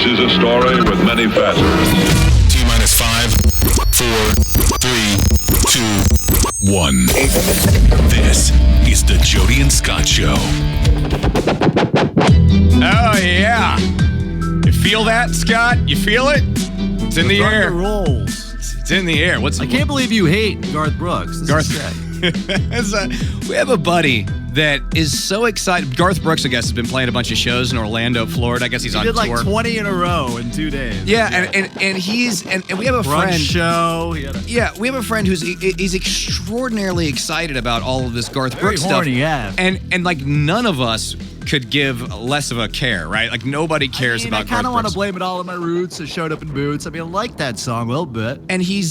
is a story with many facets. T-minus 5, 4, 3, 2, 1. This is the Jody and Scott Show. Oh, yeah. You feel that, Scott? You feel it? It's in the air. Rolls. It's in the air. I can't believe you hate Garth Brooks. We have a buddy that is so excited. Garth Brooks, I guess, has been playing a bunch of shows in Orlando, Florida. I guess he's on tour. He did like 20 in a row in 2 days. Yeah, and he's and we have a friend show. Yeah, we have a friend he's extraordinarily excited about all of this Garth Brooks stuff. Horny, yeah. And like none of us could give less of a care, right? Like nobody cares about Garth Brooks. I kind of want to blame it all on my roots. I showed up in boots. I mean, I like that song a little bit. And he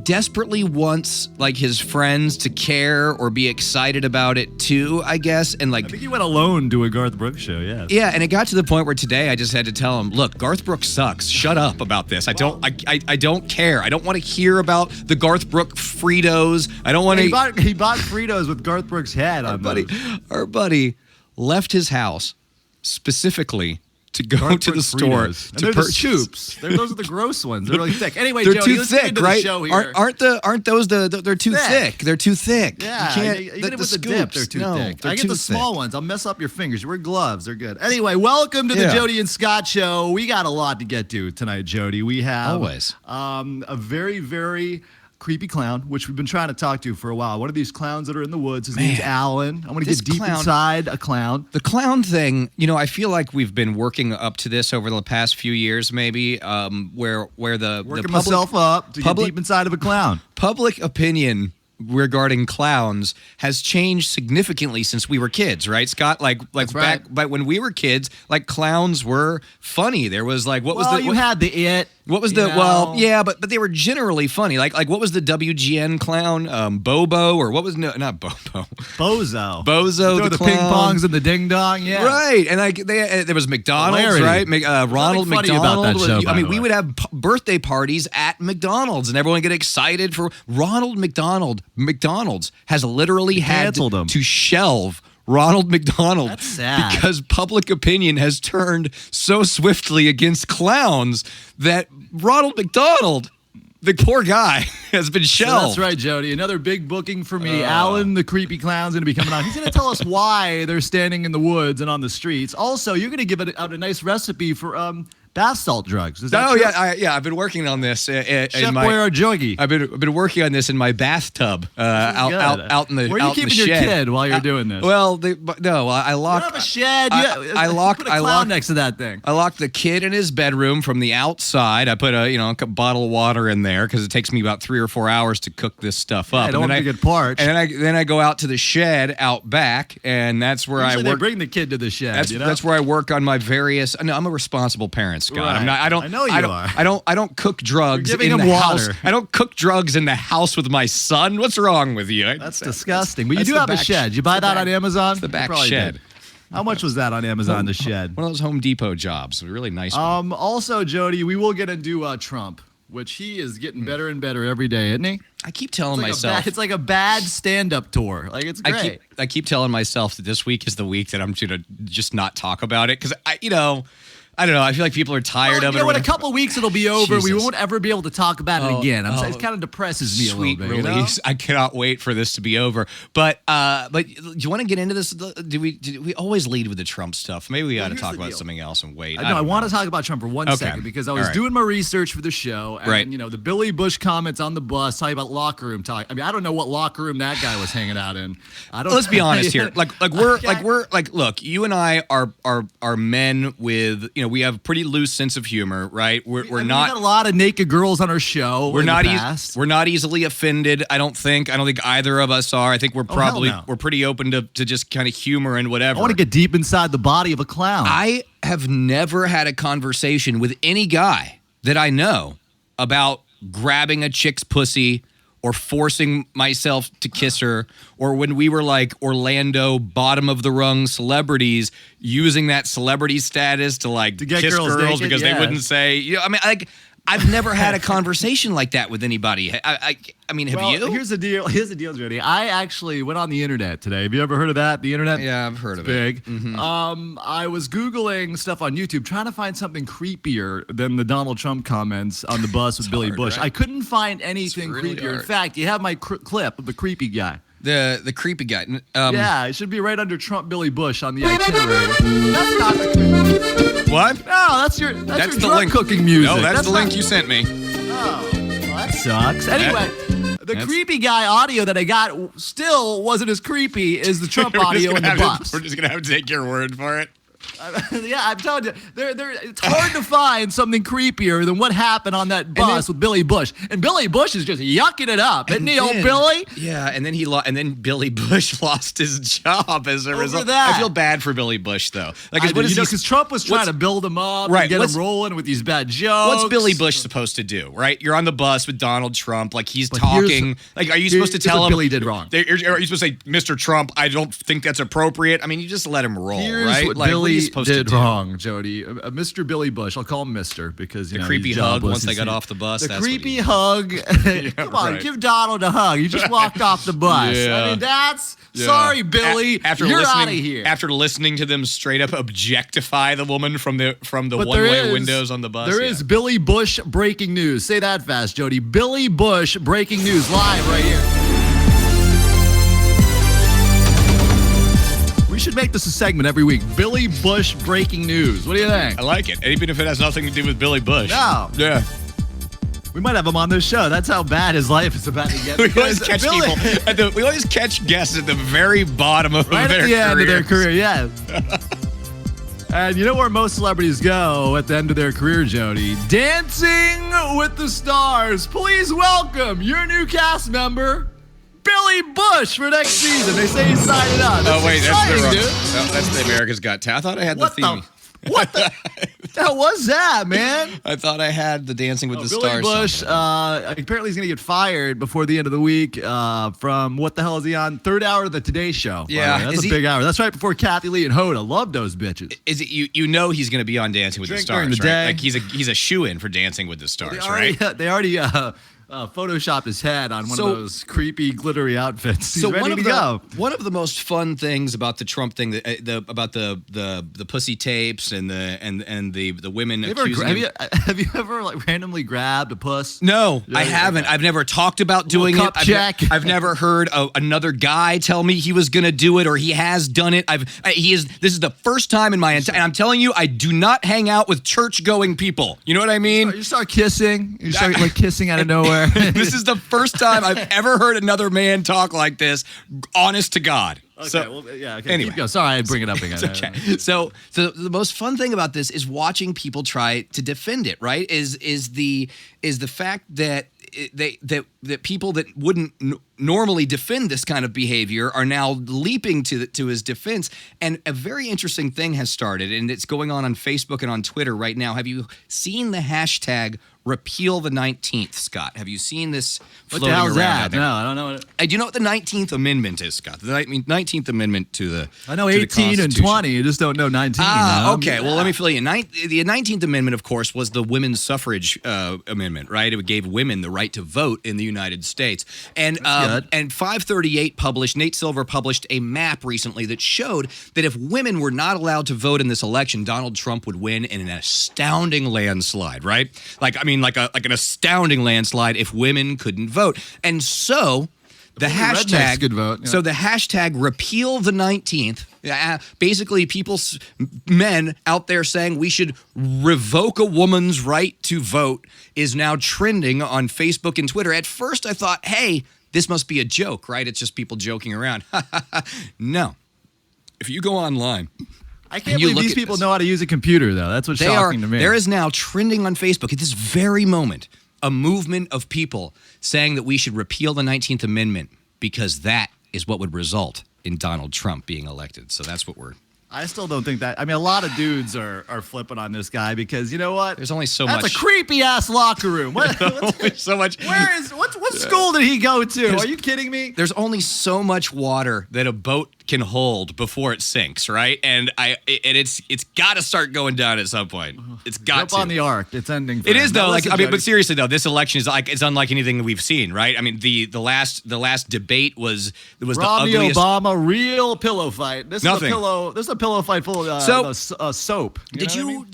desperately wants like his friends to care or be excited about it too, I guess. And like I think he went alone to a Garth Brooks show, yeah. Yeah, and it got to the point where today I just had to tell him, look, Garth Brooks sucks. Shut up about this. I don't care. I don't want to hear about the Garth Brooks Fritos. I don't want to. He bought Fritos with Garth Brooks' head on them. Our buddy left his house specifically to go Garth to the Brooks store Fritos. to And purchase. They're the scoops. Those are the gross ones. They're really thick. Anyway, they're Jody, too let's get thick, into right? the show here. Aren't those they're too thick? They're too thick. Yeah, you can't. even with the dip, they're too thick. I get the small ones. I'll mess up your fingers. You wear gloves. They're good. Anyway, welcome to the Jody and Scott Show. We got a lot to get to tonight, Jody. We have always a very, very creepy clown, which we've been trying to talk to for a while. One of these clowns that are in the woods. His name's Alan. I want to get deep inside a clown. The clown thing, I feel like we've been working up to this over the past few years, maybe, where the working myself up to get deep inside of a clown. Public opinion regarding clowns has changed significantly since we were kids, right, Scott? Like back when we were kids, like clowns were funny. There was like you had the It. What was but they were generally funny. Like what was the WGN clown? Bobo or what was not Bobo? Bozo. Bozo the ping pongs and the ding dong. Yeah, right. And like there was McDonald's, Hilarity. right? Ronald McDonald. About that show, we would have birthday parties at McDonald's, and everyone get excited for Ronald McDonald. McDonald's has literally had to shelve Ronald McDonald. That's sad. Because public opinion has turned so swiftly against clowns that Ronald McDonald, the poor guy, has been shelved. So that's right, Jody. Another big booking for me. Alan, the creepy clown's going to be coming on. He's going to tell us why they're standing in the woods and on the streets. Also, you're going to give out a nice recipe for bath salt drugs. Is that true? I've been working on this. Chef Boyer Jogi. I've been working on this in my bathtub out in the Where are you keeping your kid while you're doing this? Well, I locked. You don't have a shed. I locked. Put a clown next to that thing. I locked the kid in his bedroom from the outside. I put a bottle of water in there because it takes me about 3 or 4 hours to cook this stuff up. I don't want to get parched. And then I go out to the shed out back, and that's where I work. They bring the kid to the shed. That's where I work on my various. No, I'm a responsible parent, Scott. Right. I'm not. I know you are. I don't cook drugs in the house. I don't cook drugs in the house with my son. What's wrong with you? That's disgusting. But you do have a shed. You buy that on Amazon? It's the back shed. Did. How much was that on Amazon, the shed? One of those Home Depot jobs. A really nice one. Also, Jody, we will get into Trump, which he is getting better and better every day, isn't he? I keep telling myself. It's like a bad stand-up tour. Like, it's great. I keep telling myself that this week is the week that I'm going to just not talk about it because, I don't know. I feel like people are tired of it. In a couple of weeks it'll be over. Jesus. We won't ever be able to talk about it again. It kind of depresses me a little bit. Sweet release. I cannot wait for this to be over. But do you want to get into this? Do we always lead with the Trump stuff? Maybe we got to talk about something else and wait. I want to talk about Trump for one second because I was doing my research for the show. And, the Billy Bush comments on the bus talking about locker room talk. I mean, I don't know what locker room that guy was hanging out in. Let's be honest here. Look, you and I are men with, we have pretty loose sense of humor, right? We've had a lot of naked girls on our show. We're not easily offended. I don't think either of us are. I think we're pretty open to just kind of humor and whatever. I want to get deep inside the body of a clown. I have never had a conversation with any guy that I know about grabbing a chick's pussy or forcing myself to kiss her, or when we were like Orlando bottom of the rung celebrities using that celebrity status to get kiss girls naked, because they wouldn't say, I've never had a conversation like that with anybody. I mean, have you? Here's the deal. Here's the deal, Jody. I actually went on the internet today. Have you ever heard of that? The internet? Yeah, I've heard of big. it. Mm-hmm. I was Googling stuff on YouTube, trying to find something creepier than the Donald Trump comments on the bus with Billy Bush. Right? I couldn't find anything really creepier. In hard. fact, you have my clip of the creepy guy. The creepy guy. Yeah, it should be right under Trump Billy Bush on the itinerary. That's not the creepy. What? No, that's your the drug link. cooking music. No, that's the not- link you sent me. Oh, well, that sucks. Anyway, the creepy guy audio that I got still wasn't as creepy as the Trump audio in the bus. We're just gonna have to take your word for it. Yeah, I'm telling you, it's hard to find something creepier than what happened on that bus with Billy Bush. And Billy Bush is just yucking it up, isn't he, old Billy? Yeah, and then then Billy Bush lost his job as a result. that. I feel bad for Billy Bush though. Like, Because Trump was trying to build him up and get him rolling with these bad jokes. What's Billy Bush supposed to do, right? You're on the bus with Donald Trump, like he's talking. Like, are you supposed to tell him Billy did wrong? Are you supposed to say, Mr. Trump, I don't think that's appropriate? I mean, you just let him roll, Here's right? what Like, what are Billy you supposed did to do? wrong, Jody. Mr. Billy Bush. I'll call him Mr. because The he's creepy hug jobless. once they got off the bus. The that's what creepy he- hug. Come on, right. give Donald a hug. You just walked off the bus. Yeah. I mean, that's sorry, Billy. You're out of here. After listening to them straight up objectify the woman from the But one-way windows on the bus. There is Billy Bush breaking news. Say that fast, Jody. Billy Bush breaking news live right here. We should make this a segment every week. Billy Bush breaking news. What do you think? I like it, even if it has nothing to do with Billy Bush. No. Yeah. We might have him on this show. That's how bad his life is about to get. We always Because catch Billy- people. We always catch guests at the very bottom of right their at the end of their careers. career, yeah. And you know where most celebrities go at the end of their career, Jody? Dancing with the Stars. Please welcome your new cast member, Billy Bush, for next season. They say he's signing up. Oh wait, that's the wrong. dude. No, that's the America's Got Talent. I thought I had What the theme. What the hell was that, man? I thought I had the Dancing with the Billy Stars. Bush, song. apparently he's going to get fired before the end of the week from, what the hell is he on? Third hour of the Today Show. Yeah, by the way. That's is a he- big hour. That's right before Kathy Lee and Hoda. Love those bitches. Is it you know he's going to be on Dancing with Drink the during Stars, the right? day. Like he's a shoe-in for Dancing with the Stars, right? They already photoshopped his head on one So- of those creepy, glittery outfits. He's So ready one of to the go. one of the most fun things about the Trump thing, about the pussy tapes and the women accusing him. Have you ever like randomly grabbed a puss? No, Yeah, I haven't. I've never talked about doing cup it. check. I've never heard another guy tell me he was going to do it or he has done it. This is the first time in my entire. And I'm telling you, I do not hang out with church-going people. You know what I mean? You start kissing. You start like kissing out of nowhere. This is the first time I've ever heard another man talk like this. Honest to God. Okay, anyway. keep going. Sorry, I bring it up again. Okay. So the most fun thing about this is watching people try to defend it, right? Is the fact that that people that wouldn't normally defend this kind of behavior are now leaping to his defense. And a very interesting thing has started, and it's going on Facebook and on Twitter right now. Have you seen the hashtag repeal the 19th, Scott? Have you seen this What floating the hell's around out that? there? No, I don't know. Do you know what the 19th Amendment is, Scott? The 19th Amendment to the I know to the 18 and Constitution. 20. You just don't know 19. Okay. Well, let me fill you in. The 19th Amendment, of course, was the women's suffrage amendment, right? It gave women the right to vote in the United States. And good. and 538 published, Nate Silver published a map recently that showed that if women were not allowed to vote in this election, Donald Trump would win in an astounding landslide, right? Like an astounding landslide if women couldn't vote. And so the rednecks hashtag could vote, yeah. So the hashtag repeal the 19th, basically men out there saying we should revoke a woman's right to vote is now trending on Facebook and Twitter. At first I thought, hey, this must be a joke, right? It's just people joking around. No. If you go online, I can't you believe look these at people this. know how to use a computer, though. That's what's shocking to me. There is now trending on Facebook at this very moment a movement of people saying that we should repeal the 19th Amendment because that is what would result in Donald Trump being elected. So that's what we're I still don't think that. I mean, a lot of dudes are flipping on this guy because you know what? There's only so That's much. a creepy ass locker room. What's so much. what school did he go to? Are you kidding me? There's only so much water that a boat can hold before it sinks, right? And it's got to start going down at some point. It's got Jump to. on the ark. It's ending. It is though. Now, Like listen, I mean, Jody. but seriously though, this election is it's unlike anything that we've seen, right? I mean, the last debate was Romney the ugliest. Obama real pillow fight. This Nothing. This is a pillow fight full of soap. Did you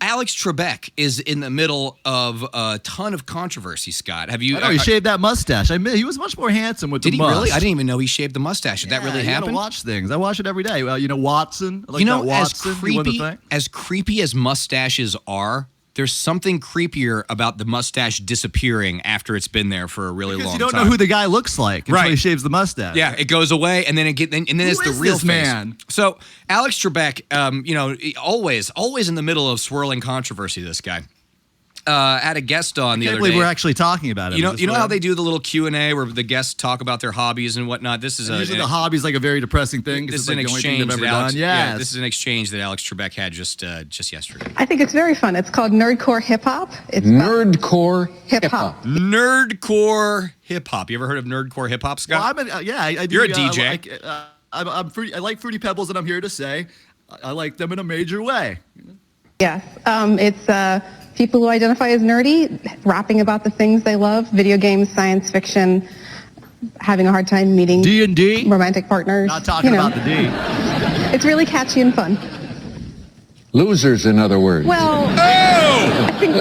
Alex Trebek is in the middle of a ton of controversy, Scott. Have you? I know he shaved that mustache. I mean, he was much more handsome with Did the he must. really? I didn't even know he shaved the mustache. Did that really You happen? gotta watch things. I watch it every day. Watson. I like that Watson. As creepy as mustaches are, there's something creepier about the mustache disappearing after it's been there for a really long time. Because you don't know who the guy looks like until he shaves the mustache. Yeah, it goes away, and then it's the is real this face. man? So Alex Trebek, always in the middle of swirling controversy. This guy had a guest on the I other can't believe day. we're actually talking about it. You know how they do the little Q&A where the guests talk about their hobbies and whatnot. This is usually the hobby's like a very depressing thing. This is like an the only thing exchange they've that ever Alex. done. Yeah, Yes. this is an exchange that Alex Trebek had just yesterday. I think it's very fun. It's called Nerdcore Hip Hop. It's Nerdcore hip hip hop. hop. Nerdcore hip hop. You ever heard of Nerdcore hip hop, Scott? Well, I do. You're a DJ. I'm fruity, I like Fruity Pebbles, and I'm here to say I like them in a major way. Yes. It's people who identify as nerdy, rapping about the things they love, video games, science fiction, having a hard time meeting D&D? romantic partners. Not talking about the D. It's really catchy and fun. Losers, in other words. Well, Oh! I think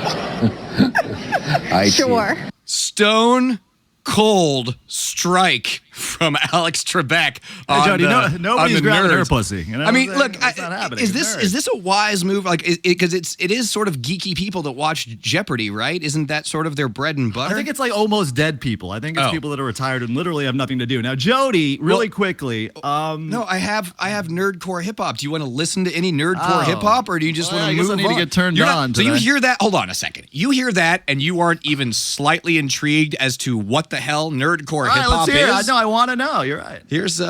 I see. sure. Stone cold strike from Alex Trebek. Hey, Jody, on nobody's the grabbing her nerds. pussy. You know I mean, what I'm saying? look, That's not happening. is It's this a wise move? Like, because it is sort of geeky people that watch Jeopardy, right? Isn't that sort of their bread and butter? I think it's like almost dead people. I think it's Oh. people that are retired and literally have nothing to do. Now, Jody, really quickly. No, I have Nerdcore hip hop. Do you want to listen to any Nerdcore hip hop, or do you just Well, want I to guess move I need to on? get turned You're on So you today. hear that? Hold on a second. You hear that, and you aren't even slightly intrigued as to what the hell Nerdcore All hip right, hop let's hear it. is? No, I want to know. You're right. Here's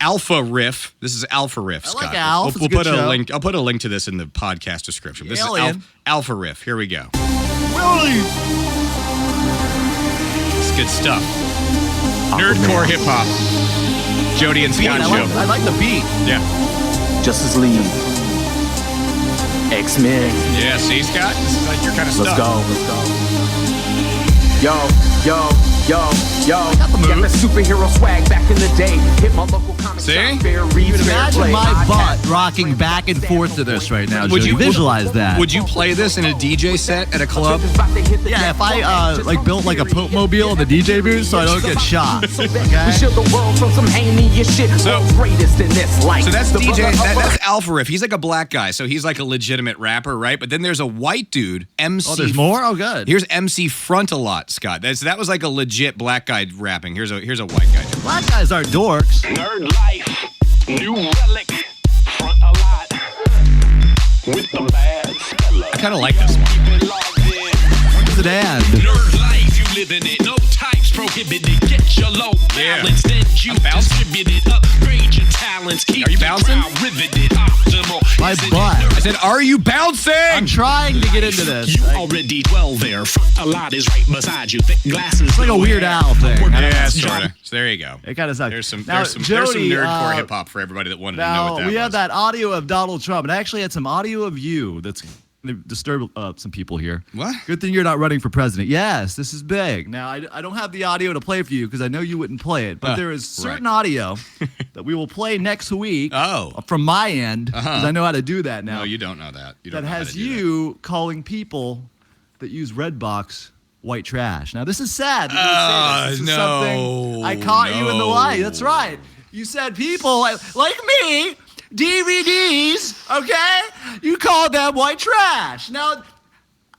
Alpha Riff. This is Alpha Riff, I Scott. like Alf. We'll It's a put good a show. link. I'll put a link to this in the podcast description. This Alien. is Alpha Riff. Here we go. Willie. It's good stuff. Nerdcore hip hop. Jody and Scott show. I like the beat. Yeah. Justice League, X-Men. Yeah. See, Scott, this is like your kind of Let's stuff. go. Yo. Got the superhero swag back in the day. Hit my local comic See? shop, fair reads, fair Imagine play. my Podcast. butt rocking back and forth to this right now. Would Jody. you visualize that? Would you play this in a DJ set at a club? Yeah, if I built like a Pope mobile in the DJ booth so I don't get shot. We shield the world from some heinous shit. So- World's greatest in this life. So that's The DJ. brother of That's Alpha Riff. He's like a black guy, so he's like a legitimate rapper, right? But then there's a white dude, MC. Oh, there's more? Oh, good. Here's MC Front a Lot, Scott. That was like a legit black guy rapping. Here's a white guy. Black guys are dorks. Nerd life, new relic, front a lot with the bad fella. I kind of like this one. Keep it logged in. What does it add? Nerd life, you living it. No types prohibited. Get your low balance, then you distribute it. Upgrade your talents. Keep Are you your bouncing? crowd riveted. Optimal. My Isn't it butt. nerd I said, are you bouncing? I'm trying to get into this. You Like, already dwell there. Front a lot is right beside you. Thick glasses. it's like a Weird Al thing. Yeah, sort of. So there you go. It kind of sucks. There's some Now, Jody, nerdcore hip hop for everybody that wanted to know Now, what that we was. have that audio of Donald Trump, and I actually had some audio of you that's going to disturb some people here. What? Good thing you're not running for president. Yes, this is big. Now, I don't have the audio to play for you because I know you wouldn't play it, but there is certain audio that we will play next week from my end because I know how to do that now. No, you don't know that. You don't that know how has to do you calling people that use Redbox white trash. Now, this is sad. that you would say this. This is something I caught you in the lie. That's right. You said people like me, DVDs, okay? You called them white trash. Now,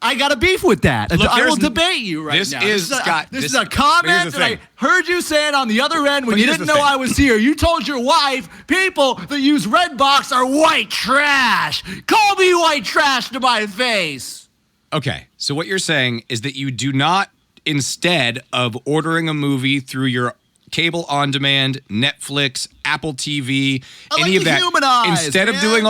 I got a beef with that. Look, I will there's- debate you right this now. is, Scott, This this- is a comment here's the that I thing. heard you saying on the other end when But you here's didn't the know thing. I was here. You told your wife people that use Redbox are white trash. Call me white trash to my face. Okay, so what you're saying is that you do not, instead of ordering a movie through your cable on demand, Netflix, Apple TV, I any like of to that. humanize, Instead of man. doing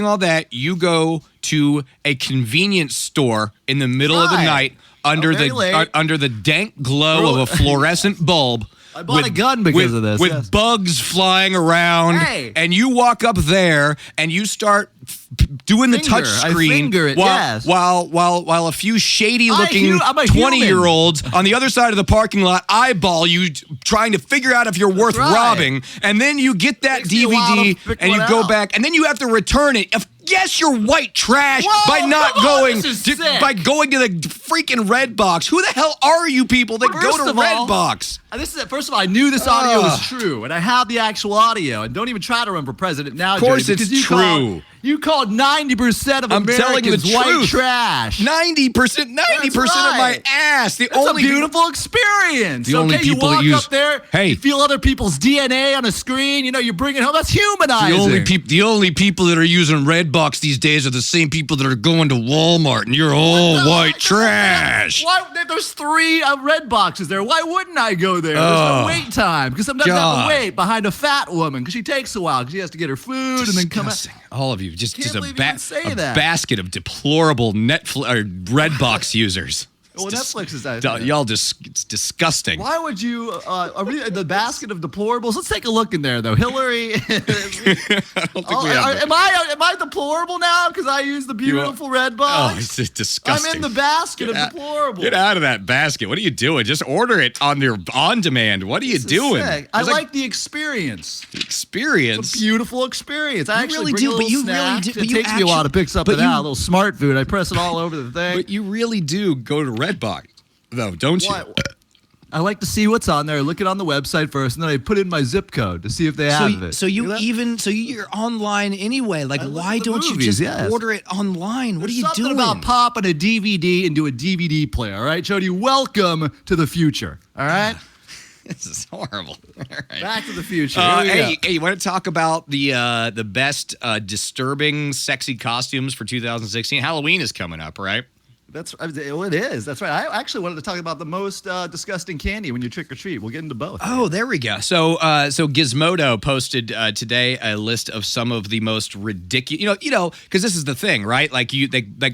all that, you go to a convenience store in the middle of the Right. night under very late. under the dank glow of a fluorescent bulb. I bought a gun because of this, With yes. bugs flying around, Hey. and you walk up there and you start doing the touch I screen finger it, while, yes. while a few shady-looking I'm a human. 20-year-olds on the other side of the parking lot eyeball you, trying to figure out if you're worth right. robbing, and then you get that Takes me a while to DVD pick and you one go out. back, and then you have to return it. Yes, you're white trash Whoa, by not come on, going this is to, sick. by going to the freaking Redbox. Who the hell are you people that First go to of all, Redbox? First of all, I knew this audio was true, and I have the actual audio. And don't even try to run for president now, Of course Jody, it's because true. You called 90% of I'm telling you Americans the white truth. trash. 90% of my right. ass. The It's only a beautiful experience. The only okay, you people walk that use- up there, Hey. you feel other people's DNA on a screen. You know, you bring it home. That's humanizing. The only people that are using Redbox these days are the same people that are going to Walmart, and you're all white trash. Why? There's 3 red boxes there. Why wouldn't I go there? There's no wait time because sometimes I have God. to wait behind a fat woman because she takes a while because she has to get her food and then come out. Disgusting. All of you, just Can't a, believe you would say a that. basket of deplorable Netflix or Redbox users. Well, Netflix is that. Y'all just, it's disgusting. Why would you? The basket of deplorables. Let's take a look in there, though. Hillary. I don't think we have am I deplorable now because I use the beautiful red box? Oh, it's just disgusting. I'm in the basket of deplorables. Get out of that basket. What are you doing? Just order it on your on demand. What are you This is doing? sick. I It's like the experience. experience. It's a beautiful experience. I actually really bring do, a but little you really snack. do- It but you takes me a while to actually- pick something but you- out. A little smart food. I press it all over the thing. But you really do go to Redbox, though, don't you? Why- I like to see what's on there. Look it on the website first, and then I put in my zip code to see if they have it. You're online anyway. Like, I look why at the don't you movies, just yes. order it online? What are you Something doing? about popping a DVD into a DVD player. All right, Jody. Welcome to the future. All right. This is horrible. All right. Back to the future. Here we Hey, go. you want to talk about the best disturbing, sexy costumes for 2016? Halloween is coming up, right? Well, it is. That's right. I actually wanted to talk about the most disgusting candy when you trick or treat. We'll get into both. Oh, there we go. So Gizmodo posted today a list of some of the most ridiculous. Because this is the thing, right? Like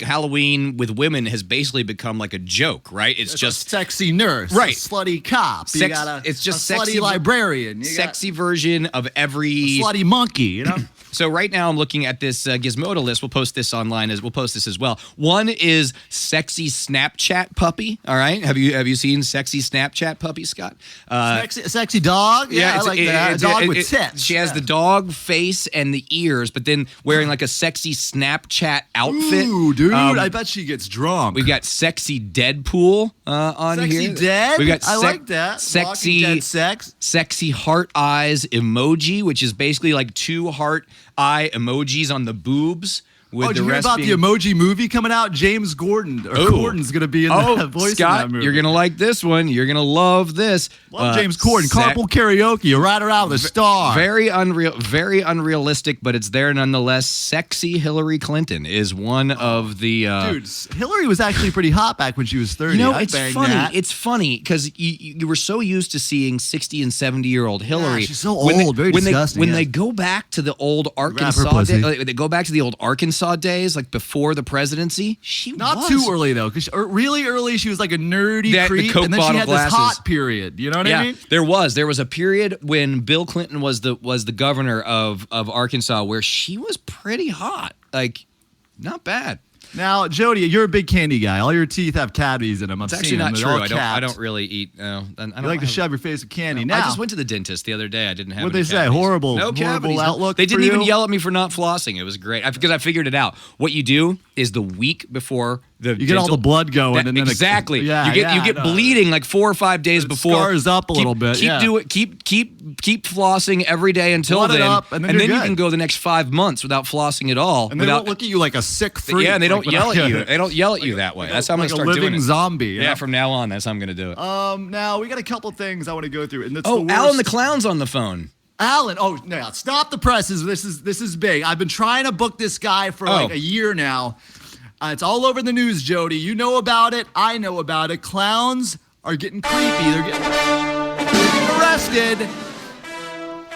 Halloween with women has basically become like a joke, right? It's just a sexy nurse, right? A slutty cop. You got it's just a sexy slutty librarian. You sexy version of every slutty monkey. You know. So right now I'm looking at this Gizmodo list. We'll post this online we'll post this as well. One is sexy Snapchat puppy. All right, have you seen sexy Snapchat puppy, Scott? Sexy dog. Yeah, I like that. A dog with tits. She has the dog face and the ears, but then wearing like a sexy Snapchat outfit. Ooh, dude! I bet she gets drunk. We've got sexy Deadpool on sexy here. dead. We've got I like that. Sexy Walking dead sex. Sexy heart eyes emoji, which is basically like 2 heart eye emojis on the boobs. With Did the you hear rest about being... the Emoji movie coming out? James Gordon's going to be in the voice Scott, in that movie. you're going to like this one. You're going to love this. Love James Corden. Carpool karaoke. You ride around with a star. Very unrealistic, but it's there nonetheless. Sexy Hillary Clinton is one of the... Dude, Hillary was actually pretty hot back when she was 30. It's funny. That. It's funny because you were so used to seeing 60 and 70-year-old Hillary. Yeah, she's so old. Very disgusting. When they go back to the old Arkansas days, like before the presidency, she not was. too early though, because really early she was like a nerdy The creep, Coke and then she bottle had glasses. this hot period. You know what I mean? There was a period when Bill Clinton was the governor of Arkansas where she was pretty hot, like not bad. Now, Jody, you're a big candy guy. All your teeth have cavities in them. It's actually not true. I don't really eat. No, I don't you like to shove your face with candy. Now, I just went to the dentist the other day. I didn't have. What'd any they say? cavities. Horrible. No horrible cavities. outlook. They didn't for even you? yell at me for not flossing. It was great because I figured it out. What you do is the week before you get all the blood going, and then exactly. You get bleeding like 4 or 5 days before. Scars up a little bit. Keep flossing every day until Blood it then, up, and then you you're can good. go the next 5 months without flossing at all. And they don't look at you like a sick freak. Yeah, and they don't like, yell at you. They don't yell at you that way. That's how I'm like gonna start a doing living it. zombie. you Yeah, know? from now on, that's how I'm gonna do it. Now we got a couple things I want to go through, and it's Oh, the worst. Alan the Clown's on the phone. Alan, no, stop the presses. This is big. I've been trying to book this guy for like a year now. It's all over the news, Jody. You know about it. I know about it. Clowns are getting creepy. They're getting arrested. arrested,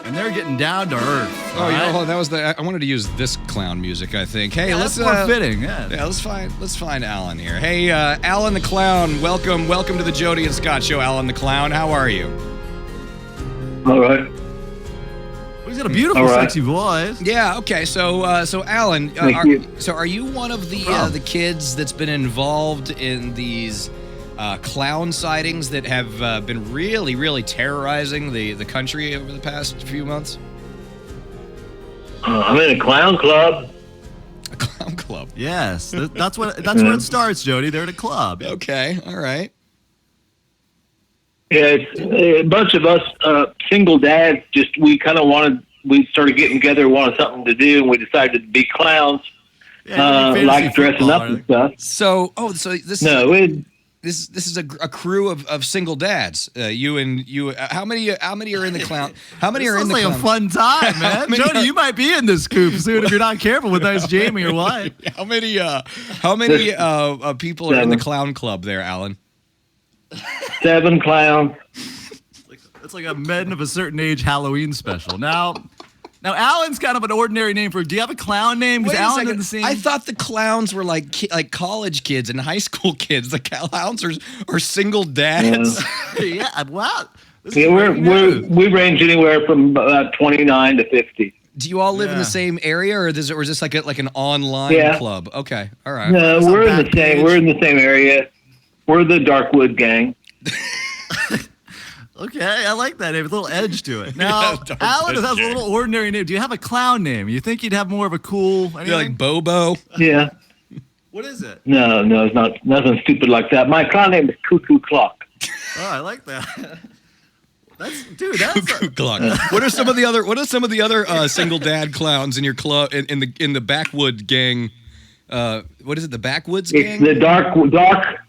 and they're getting down to earth. Oh, yeah. Oh, that was I wanted to use this clown music, I think. Hey, Yeah, let's that's more fitting. Yeah. let's find Alan here. Hey, Alan the Clown, welcome to the Jody and Scott Show. Alan the Clown, how are you? All right. He's got a beautiful, sexy voice. Yeah. Okay. So Alan, are you one of the kids that's been involved in these clown sightings that have been really, really terrorizing the country over the past few months? I'm in a clown club. A clown club. Yes, that's where it starts, Jody. They're at a club. Okay. All right. Yeah, it's a bunch of us single dads. We started getting together, wanted something to do, and we decided to be clowns. Like dressing up and stuff. So this is a crew of single dads. You and you. How many are in the clown? How many are in the clown? Sounds like a fun time, man. Jody, you might be in this coop soon if you're not careful with nice Jamie or what. How many people are in the clown club there, Alan? 7 clowns. It's like a men of a certain age Halloween special. Now, Alan's kind of an ordinary name for. Do you have a clown name? Because Alan in the same. I thought the clowns were like college kids and high school kids. The clowns are single dads. Yeah. Wow. Yeah, we range anywhere from about 29 to 50. Do you all live in the same area, or is this like an online club? Okay. All right. No, we're in the same area. We're the Darkwood gang. Okay, I like that name. With a little edge to it. Now, Alan has a little ordinary name. Do you have a clown name? You think you'd have more of a cool anything? You're like Bobo? Yeah. What is it? No, it's not nothing stupid like that. My clown name is Cuckoo Clock. Oh, I like that. That's Cuckoo Clock. What are some of the other single dad clowns in your club in the Backwood gang? What is it? The Backwoods gang? It's the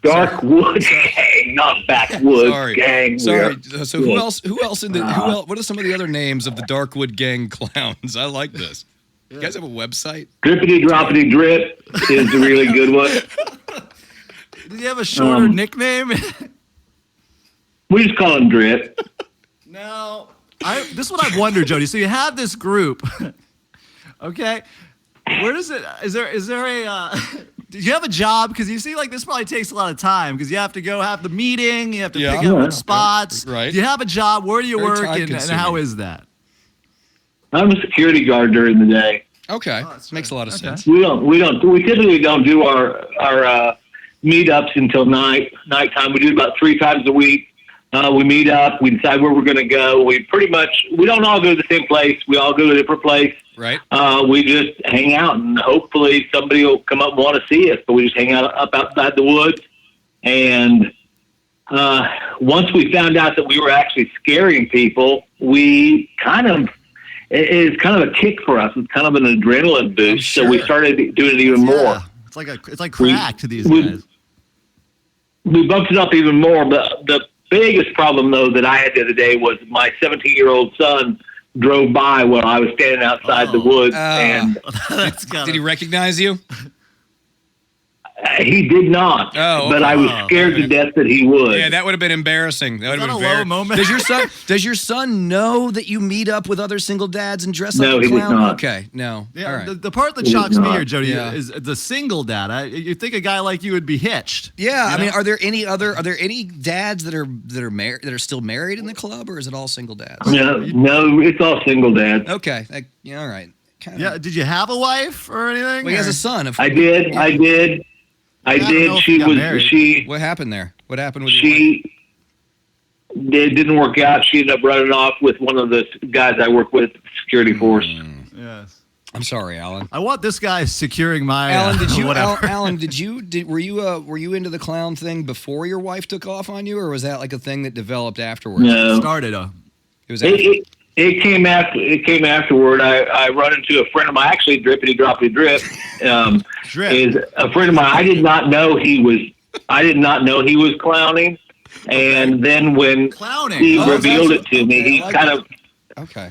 Darkwood gang, not Backwoods gang. Sorry. So who else what are some of the other names of the Darkwood gang clowns? I like this. You guys have a website? Drippity Droppity Drip is a really good one. Did you have a shorter nickname? We just call him Drip. No. This is what I've wondered, Jody. So you have this group. Okay. Where does it? Is there a? Do you have a job? Because you see, like this probably takes a lot of time because you have to go have the meeting, you have to pick up spots. Right. Do you have a job? Where do you work, and how is that? I'm a security guard during the day. Okay, makes a lot of sense. We typically don't do our meetups until nighttime. We do it about 3 times a week. We meet up. We decide where we're going to go. We don't all go to the same place. We all go to a different place. Right. We just hang out, and hopefully somebody will come up and want to see us. But we just hang out up outside the woods. And once we found out that we were actually scaring people, it's kind of a kick for us. It's kind of an adrenaline boost. Sure. So we started doing it even more. It's like crack to these guys. We bumped it up even more. But the biggest problem, though, that I had the other day was my 17-year-old son drove by while I was standing outside the woods. And did he recognize you? He did not, but I was scared to death that he would. Yeah, that would have been embarrassing. That would have been a low moment. Does your son know that you meet up with other single dads and dress up No, a clown? he does not. Okay, no. Yeah, all right. the part that shocks me here, Jody, is the single dad. You think a guy like you would be hitched? Yeah, I mean, are there any dads that are married that are still married in the club, or is it all single dads? No, it's all single dads. Okay, all right. Yeah, did you have a wife or anything? Well, he has a son. I did. What happened there? What happened with it didn't work out. She ended up running off with one of the guys I work with, security force. Yes. I'm sorry, Alan. I want this guy securing my. Alan, did you? whatever. Alan, were you into the clown thing before your wife took off on you, or was that like a thing that developed afterwards? No. It started. It was. It came afterward. I run into a friend of mine. Actually, Drippity Droppity Drip is a friend of mine. I did not know he was clowning, and then when he revealed it to me,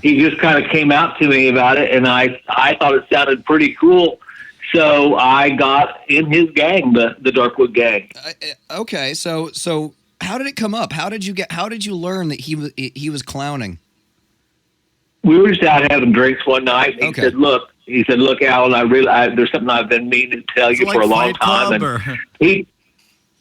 he just kind of came out to me about it, and I thought it sounded pretty cool. So I got in his gang, the Darkwood gang. Okay, so How did it come up? How did you learn that he was clowning? We were just out having drinks one night. And Okay. He said, look, Alan, there's something I've been meaning to tell you It's for a long like Fight time. Club And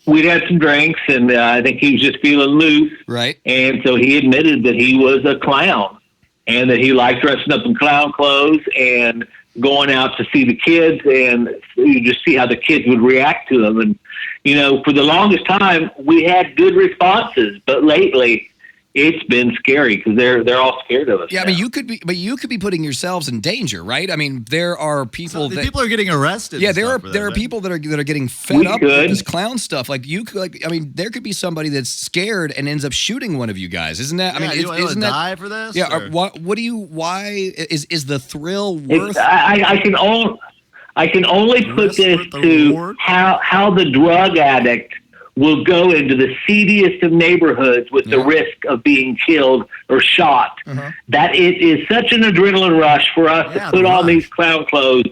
we'd had some drinks, and I think he was just feeling loose. Right. And so he admitted that he was a clown and that he liked dressing up in clown clothes and going out to see the kids, and you just see how the kids would react to him. And, for the longest time, we had good responses, but lately it's been scary because they're all scared of us. Yeah, now. I mean, you could be putting yourselves in danger, right? I mean, there are people people are getting arrested. Yeah, and there stuff are for there are that, people that are getting fed We up could. with this clown stuff. Like you could, there could be somebody that's scared and ends up shooting one of you guys. Isn't that? Yeah, I mean, you isn't that? die for this? Yeah. or- What do you? Why is the thrill worth? I can only put Risk this worth the to reward? how the drug addict will go into the seediest of neighborhoods with the risk of being killed or shot. That it is such an adrenaline rush for us Yeah, to put the on rush. these clown clothes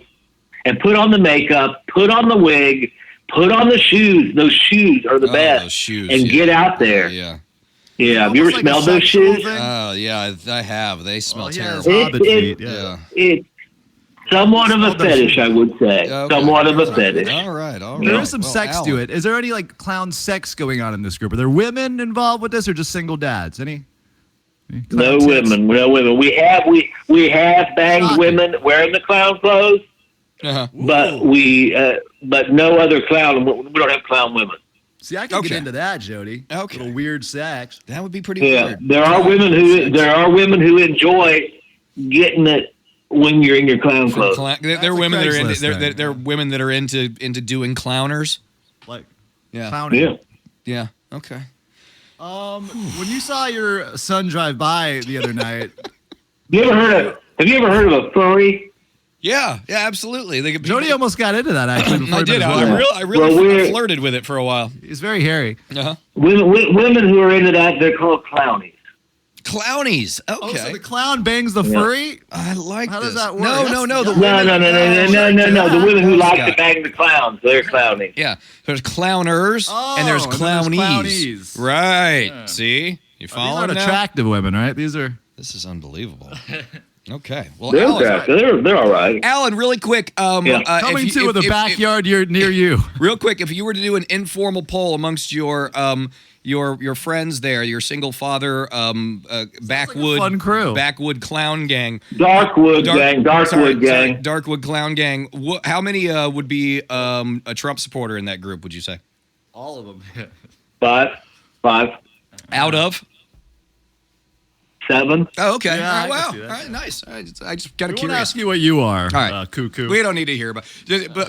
and put on the makeup, put on the wig, put on the shoes. Those shoes are the best. Those shoes, and yeah. get out there. Yeah. Yeah. Have you ever Almost like a smelled those sexual shoes? thing. Oh yeah, I have. They smell Well, yeah, terrible. it's hobbit feet, It's yeah. it's somewhat of a Smell those fetish, shoes. I would say. Okay. Somewhat of a fetish. All right. There is some Well, sex to Alan. it. Is there any like clown sex going on in this group? Are there women involved with this, or just single dads? Any clown No tits? women, no women. We have banged Shocking. women wearing the clown clothes, Uh-huh. but no other clown. We don't have clown women. See, I can Okay. get into that, Jody. Okay. Little weird sex. That would be pretty Yeah, weird. there are women who enjoy getting it when you're in your clown clothes. They're That's a women that are into, Craigslist thing. they're women that are into doing clowners. Like Yeah. clowning. Yeah. Yeah. Okay. When you saw your son drive by the other night, Have you ever heard of a furry? Yeah. Yeah. Absolutely. They could, Jody almost got into that actually. Before I he met did. his I wife. really Well, we're- flirted with it for a while. He's very hairy. Uh-huh. Women who are into that, they're called clownies. Clownies. Okay. Oh, so the clown bangs the furry? I like How this. does that work? No. That's- The No. women- The women who like to Scott. bang the clowns, they're clownies. Yeah. There's clowners and there's Oh, and then there's clownies. clownies. Right. Yeah. See? You These following aren't now? attractive women, right? These are. This is unbelievable. Okay. Well, They're Alan, attractive. They're all right. Alan, really quick. Yeah. Coming to the backyard near you. Real quick, if you were to do an informal poll amongst your friends there, your single father backwood fun crew. backwood clown gang, Darkwood gang. Darkwood clown gang. How many would be a Trump supporter in that group? Would you say? All of them. Five, Out of? 7. Oh, okay. Yeah, All right, I can wow. see that. All right, nice. I just got We won't curious. ask you what you are, All right. Cuckoo. We don't need to hear, but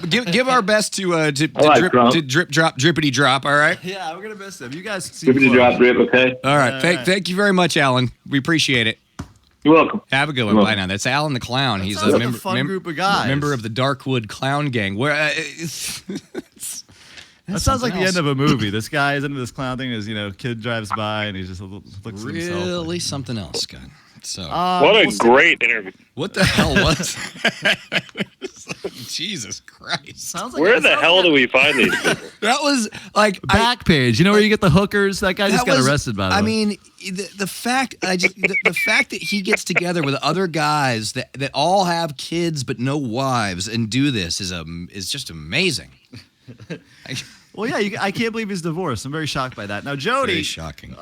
give our best to like drip drop drippity drop. All right. Yeah, we're gonna miss them. You guys see. Drippity drop drip, okay? All right. All Thank right. thank you very much, Alan. We appreciate it. You're welcome. Have a good one. You're Bye welcome. now. That's Alan the Clown. He's sounds a like a fun group of guys. member of the Darkwood Clown Gang. Where That sounds like the end of a movie. This guy is into this clown thing. His kid drives by and he just looks at himself. really something else, Scott. So What a great interview. what the hell was? Jesus Christ! Sounds like Where the hell do we find these people? That was like Back page. You know where you get the hookers? That guy just that got was- arrested by the I way. mean, the fact the fact that he gets together with other guys that all have kids but no wives and do this is just amazing. Well, yeah, I can't believe he's divorced. I'm very shocked by that. Now, Jody, Very shocking.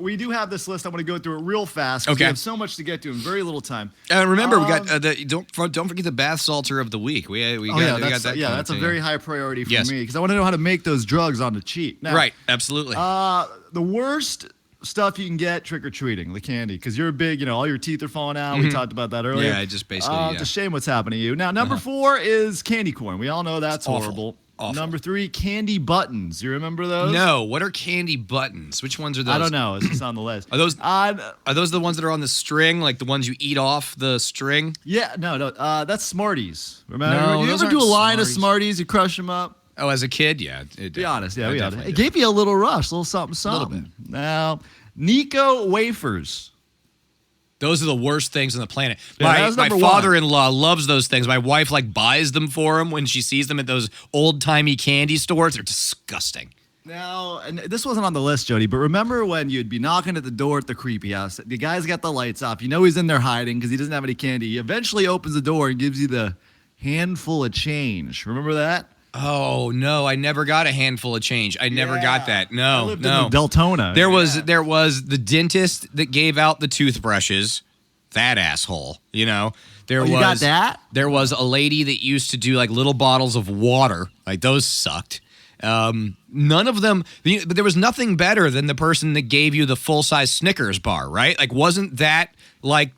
we do have this list. I'm going to go through it real fast. 'cause Okay. We have so much to get to in very little time. Remember, we got don't forget the bath salter of the week. We got that's that. yeah, coming that's a too, very high priority for Yes. me because I want to know how to make those drugs on the cheap. Now, right. Absolutely. The worst stuff you can get trick or treating, the candy, because you're big. All your teeth are falling out. We talked about that earlier. Yeah, I just basically, It's a shame what's happening to you. Now, number 4 is candy corn. We all know that's Awful. horrible. Awful. Number 3, candy buttons. You remember those? No, what are candy buttons? Which ones are those? I don't know. It's just on the list. Are those the ones that are on the string, like the ones you eat off the string? Yeah, no. That's Smarties. Remember? No, you those ever do a aren't line Smarties. of Smarties? You crush them up. Oh, as a kid, yeah. Be honest. Yeah, I we definitely It did. gave you a little rush, a little something, Little something. Now, Nico wafers. Those are the worst things on the planet. Yeah, that my was number one. father-in-law loves those things. My wife buys them for him when she sees them at those old-timey candy stores. They're disgusting. Now, and this wasn't on the list, Jody, but remember when you'd be knocking at the door at the creepy house? The guy's got the lights off. You know he's in there hiding because he doesn't have any candy. He eventually opens the door and gives you the handful of change. Remember that? Oh no, I never got a handful of change. I never got that. No, I lived in the Deltona. There was the dentist that gave out the toothbrushes. That asshole, you know. You got that? There was a lady that used to do like little bottles of water. Like those sucked. None of them, but there was nothing better than the person that gave you the full-size Snickers bar, right? Like, wasn't that like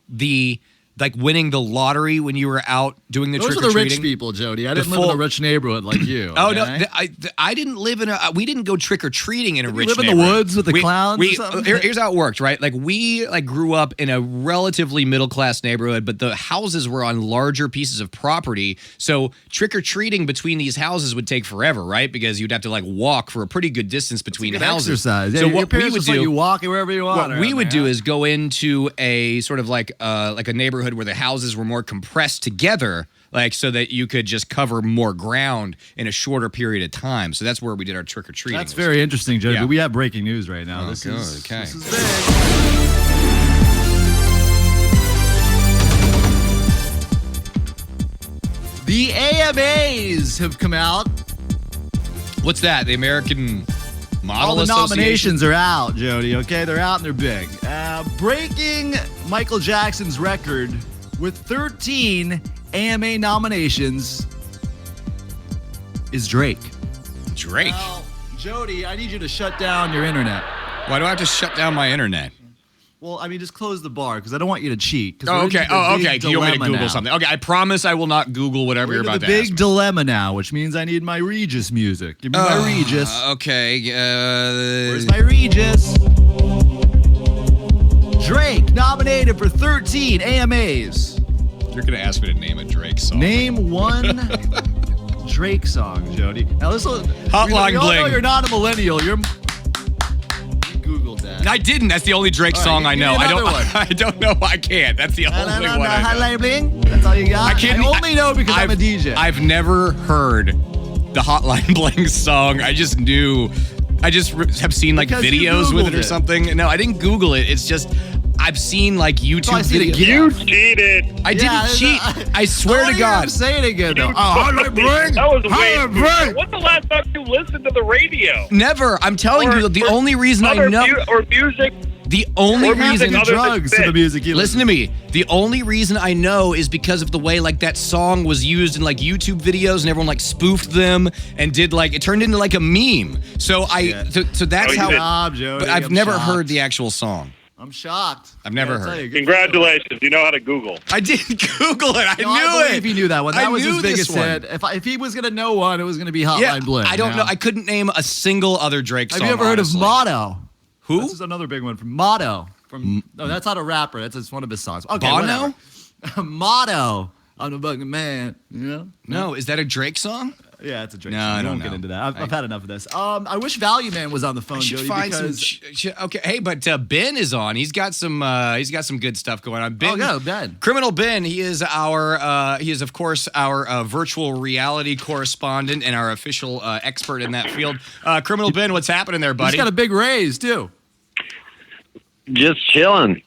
winning the lottery when you were out doing the trick-or-treating? Those are the rich people, Jody. I didn't live in a rich neighborhood like you. Oh, okay? no, I didn't live in we didn't go trick-or-treating in a rich neighborhood. You live in the woods with the clowns or something? Here's how it worked, right? Like, we grew up in a relatively middle-class neighborhood, but the houses were on larger pieces of property, so trick-or-treating between these houses would take forever, right? Because you'd have to, walk for a pretty good distance between houses. Exercise. Yeah, so what we would do, you walk wherever you want. What we would do is go into a sort of like a neighborhood where the houses were more compressed together, so that you could just cover more ground in a shorter period of time. So that's where we did our trick-or-treating. That's very interesting, Jody. Yeah. We have breaking news right now. Oh, This good. is Okay. This is big. The AMAs have come out. What's that? The American Model All the Association? nominations are out, Jody, okay? They're out and they're big. Breaking Michael Jackson's record with 13 AMA nominations is Drake. Drake? Now, Jody, I need you to shut down your internet. Why do I have to shut down my internet? Well, I mean, just close the bar because I don't want you to cheat. Oh, okay. Do you want me to Google something? Okay, I promise I will not Google whatever you're about to ask me. Big dilemma now, which means I need my Regis music. Give me my Regis. Okay. Where's my Regis? Drake nominated for 13 AMAs. You're going to ask me to name a Drake song. Name one Drake song, Jody. Now this will Hotline we all Bling. know you're not a millennial. You Googled that. I didn't. That's the only Drake song I know. I don't know. I can't. That's the only one I know. Hotline Bling. That's all you got. I only know because I'm a DJ. I've never heard the Hotline Bling song. I just knew. I just have seen Because you videos with it Googled or it. something. No, I didn't Google it. It's just I've seen YouTube I see the videos. GIF. You cheated. I didn't cheat. I swear to God. Say it again, though. Hotline Bling. That was way. When's the last time you listened to the radio? Never. I'm telling you, the only reason I know or music. The only Or music reason other than drugs to spit. the music. You Listen to me. The only reason I know is because of the way that song was used in YouTube videos and everyone spoofed them and did it turned into a meme. So so that's how. Job, Jody. But I've I'm never shocked. heard the actual song. I'm shocked. I've never Gotta heard tell it. you, good Congratulations. You know how to Google. I didn't Google it. I No, knew I it. believe he knew that one. That I was his knew this biggest one. hit. If he was gonna know one, it was gonna be Hotline Yeah, Bling. I don't know. I couldn't name a single other Drake song. Have you ever heard honestly. of Motto? Who? This is another big one from Motto. No, that's not a rapper. That's just one of his songs. Okay, Bono? whatever. Motto. I'm the fucking man. You know? No, is that a Drake song? Yeah, it's a Drake No, song. I We don't won't know. get into that. I've had enough of this. I wish Value Man was on the phone, I should Jody, find some. because Okay, hey, but Ben is on. He's got some good stuff going on. Ben, Oh, yeah, Ben. Criminal Ben. He is of course our virtual reality correspondent and our official expert in that field. Criminal Ben, what's happening there, buddy? he's got a big raise too. Just chilling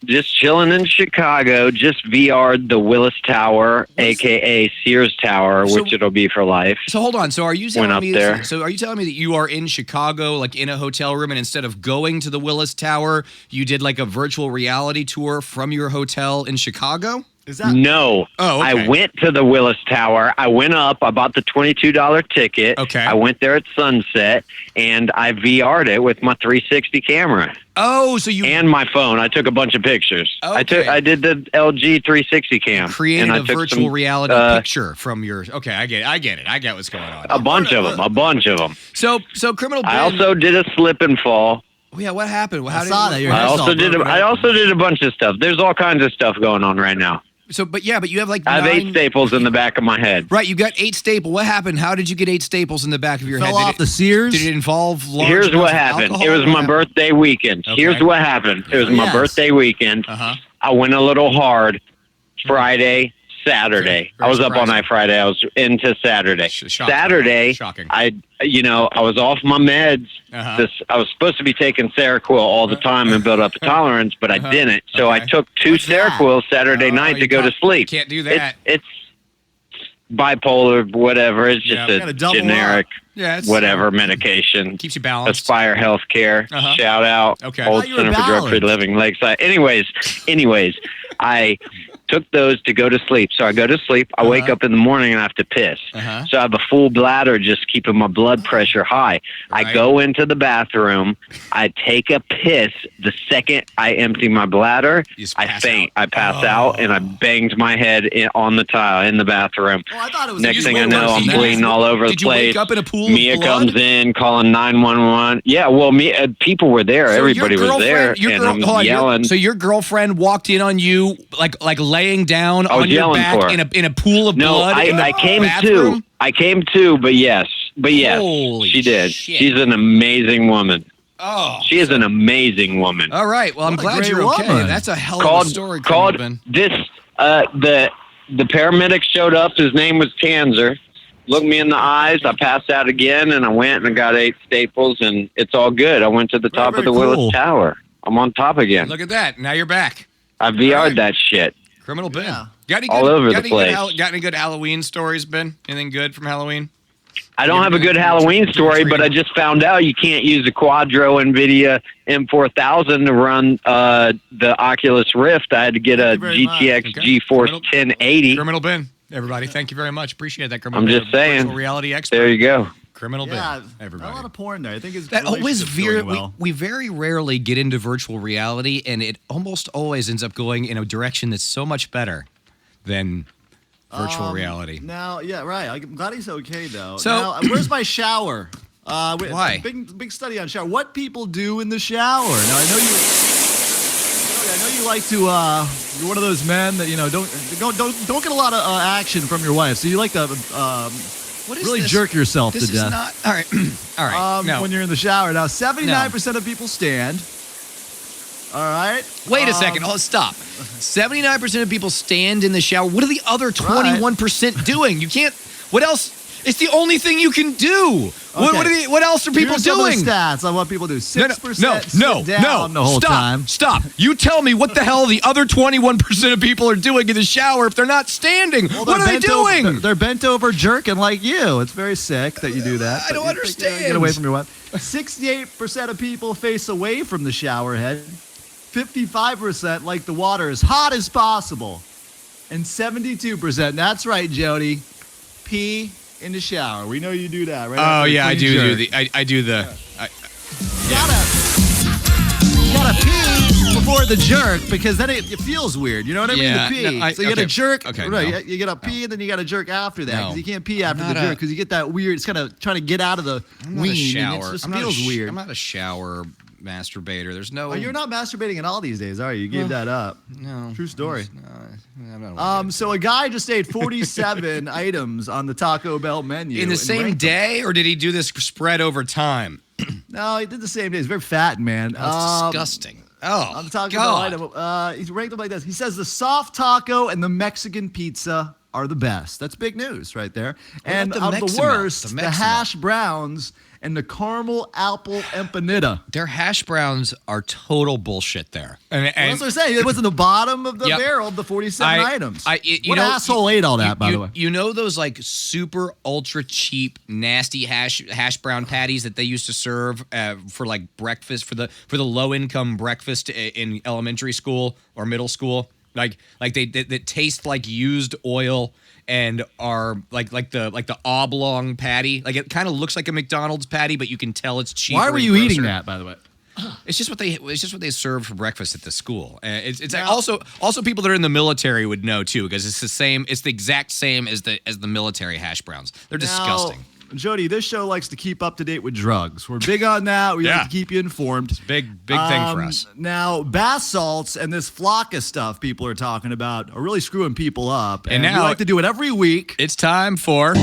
in Chicago. Just VR'd the Willis Tower, aka Sears Tower, which it'll be for life. So hold on. So are you telling Went up me? there. So are you telling me that you are in Chicago, in a hotel room, and instead of going to the Willis Tower, you did a virtual reality tour from your hotel in Chicago? Is that No. Oh, okay. I went to the Willis Tower. I went up. I bought the $22 ticket. Okay. I went there at sunset, and I VR'd it with my 360 camera. Oh, so you And my phone. I took a bunch of pictures. Okay. I did the LG 360 cam. created and I a took virtual some, reality picture from your. Okay, I get it. I get what's going on. A bunch of them. So Criminal Ben. I also did a slip and fall. Oh, yeah, what happened? How I did saw it- that. Your I head's all also did. broken I up. also did a bunch of stuff. There's all kinds of stuff going on right now. So, but you have I have 8 staples in the back of my head. Right, you got 8 staples. What happened? How did you get 8 staples in the back of your Fell head? off the Sears. Did it involve large Here's amounts what of happened. alcohol? It was What my happened? birthday weekend. Okay. Here's what happened. It was my Yes. birthday weekend. Uh-huh. I went a little hard Friday, Saturday. Very I was up all surprising. night Friday. I was into Saturday. Shocking. Saturday, Shocking. I was off my meds. Uh-huh. I was supposed to be taking Seroquel all the time and build up a tolerance, but I didn't. So I Okay. took 2 Seroquel Saturday night to go to sleep. Can't do that. It's bipolar, whatever. It's just Yeah. Gotta a double generic, Yeah, it's whatever medication. keeps you balanced. Aspire Healthcare. Uh-huh. Shout out. Okay. Old thought you were Center for Drug-Free balanced. Living, Lakeside. Anyways, I took those to go to sleep. So I go to sleep. I wake up in the morning and I have to piss. Uh-huh. So I have a full bladder just keeping my blood pressure high. Right. I go into the bathroom. I take a piss. The second I empty my bladder, You just I pass faint. out. I pass out and I banged my head on the tile in the bathroom. Oh, I thought it was Next you thing I just know, woke I'm up- bleeding all over Did the you place. wake up in a pool Mia of blood? comes in calling 911. Yeah, well, people were there. So Everybody your was there, girlfriend- your and girl- I'm hold on, yelling. So your girlfriend walked in on you like laying down I was on your yelling back for her. in a pool of No, blood. in the I came bathroom? too. I came too, but yes, Holy she did. shit. She's an amazing woman. Oh, She is an amazing woman. all right. Well, I'm What a glad great you're okay. woman. That's a hell of a story, Called Criminal this. The paramedic showed up. His name was Tanzer. Looked me in the eyes. I passed out again, and I went and got 8 staples, and it's all good. I went to the top of the very cool. Willis Tower. I'm on top again. Look at that. Now you're back. I VR'd that shit. Criminal Ben. Yeah. Got any All good, over got the any good place. got any good Halloween stories, Ben? Anything good from Halloween? I don't have a good Halloween story, but I just found out you can't use a Quadro NVIDIA M4000 to run the Oculus Rift. I had to get a you very much. GTX Okay. GeForce Criminal- 1080. Criminal Ben. Everybody, thank you very much. Appreciate that, Criminal I'm Ben. just saying. Virtual reality expert. There you go. Criminal Yeah, Ben. Everybody. a lot of porn there. I think it's That always well. we very rarely get into virtual reality, and it almost always ends up going in a direction that's so much better than virtual reality. Now, yeah, right. I'm glad he's okay though. So- now, where's my shower? Why? Big study on shower. What people do in the shower? Now I know you like to. You're one of those men that don't get a lot of action from your wife. So you like to What is really this? jerk yourself This to is death. not all right. All right. No. When you're in the shower. Now, 79% of people stand. All right. Wait a second. Oh, stop. 79% of people stand in the shower. What are the other 21% doing? You can't. What else? It's the only thing you can do. Okay. What else are people Here's some of doing? the stats on what people do. 6% sit No, down the whole stop, time. Stop. You tell me what the hell the other 21% of people are doing in the shower if they're not standing. Well, What are they they're bent over- doing? they're bent over jerking like you. It's very sick that you do that. I but don't you understand. Get away from your wife. 68% of people face away from the shower head. 55% like the water as hot as possible. And 72%, that's right, Jody, pee in the shower. We know you do that, right? Oh After a yeah, I clean do jerk. the. I do the. You gotta pee before the jerk because then it feels weird. You know what I Yeah, mean? The pee. no, So you gotta okay, jerk. okay, right? no, You gotta pee and then you gotta jerk after that No. because you can't pee after I'm the not jerk a- because you get that weird. It's kind of trying to get out of the I'm not ween a shower. and it just I'm not a feels weird. I'm not a shower masturbator. There's no. Oh, you're not masturbating at all these days, are you? You gave that up. No. True story. I'm not So a guy just ate 47 items on the Taco Bell menu in the and same ranked them. day, or did he do this spread over time? No, he did the same day. He's very fat, man. That's disgusting. Oh, On the Taco God. Bell item, he's ranked them like this. He says the soft taco and the Mexican pizza are the best. That's big news right there. And about the of the Meximo? worst, The the Meximo. hash browns and the caramel apple empanada. Their hash browns are total bullshit there. And Well, that's what I'm saying. It was in the bottom of the Yep. barrel of the 47 items. You what know, asshole ate all that, by the way? You know those like super ultra cheap nasty hash brown patties that they used to serve for like breakfast for the low income breakfast in elementary school or middle school, like they taste like used oil and are like the oblong patty. Like it kind of looks like a McDonald's patty, but you can tell it's cheaper. Why were and you eating grosser. that, by the way? It's just what they served for breakfast at the school. It's Now- also people that are in the military would know too, because it's the same. It's the exact same as the military hash browns. They're disgusting. Now, Jody, this show likes to keep up to date with drugs. We're big on that. We Yeah. like to keep you informed. Big thing for us. Now, bath salts and this Flakka stuff people are talking about are really screwing people up. And we now- like to do it every week. It's time for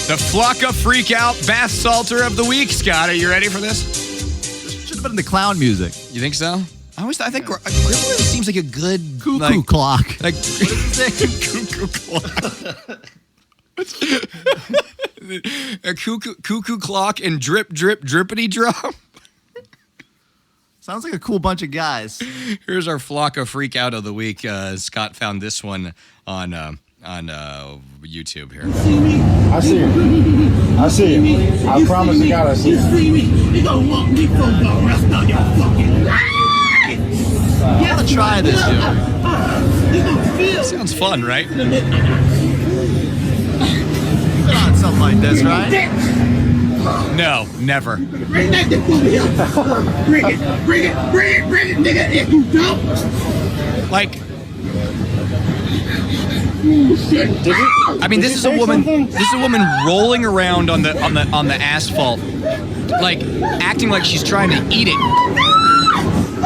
the Flakka Freak Out Bath Salter of the Week. Scott, are you ready for this? Should have been in the clown music. You think so? I think Gremlin seems like a good Cuckoo clock. Like Cuckoo clock. A cuckoo clock and drip drippity drop. Sounds like a cool bunch of guys. Here's our Flakka freak out of the week. Scott found this one on YouTube here. I see him. I see him. I promise to God I see him. You gonna want me for the rest of your fucking life. I want to try this, Joe. Sounds fun, right? Not something like this, right? No, never. Bring that dick over here. Bring it, nigga. If you don't. Like, I mean, this is a woman. This is a woman rolling around on the asphalt, like acting like she's trying to eat it.